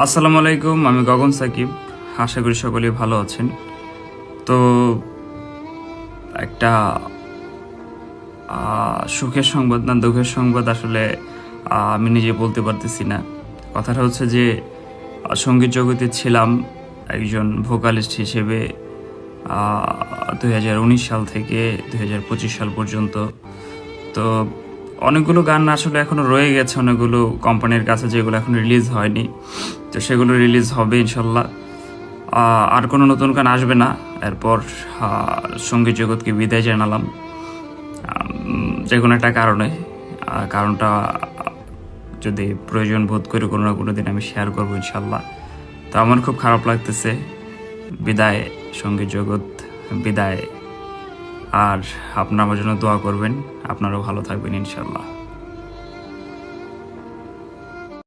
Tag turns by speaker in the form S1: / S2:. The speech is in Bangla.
S1: আসসালামু আলাইকুম, আমি গগন সাকিব। আশা করি সকলেই ভালো আছেন। তো একটা সুখের সংবাদ না দুঃখের সংবাদ আসলে আমি নিজে বলতে পারতেছি না। কথাটা হচ্ছে যে সঙ্গীত জগতে ছিলাম একজন ভোকালিস্ট হিসেবে 2019 সাল থেকে 2025 সাল পর্যন্ত। তো অনেকগুলো গান আসলে এখনও রয়ে গেছে, অনেকগুলো কোম্পানির কাছে যেগুলো এখন রিলিজ হয়নি। তো সেগুলো রিলিজ হবে ইনশাল্লাহ। আর কোনো নতুন গান আসবে না। এরপর সঙ্গীত জগৎকে বিদায় জানালাম যে কোনো একটা কারণে। কারণটা যদি প্রয়োজন বোধ করি কোনো না কোনো দিন আমি শেয়ার করবো ইনশাল্লাহ। তো আমার খুব খারাপ লাগতেছে। বিদায় সঙ্গীত জগৎ, বিদায়। আর আপনারা আমার জন্য দোয়া করবেন, আপনারাও ভালো থাকবেন ইনশাল্লাহ।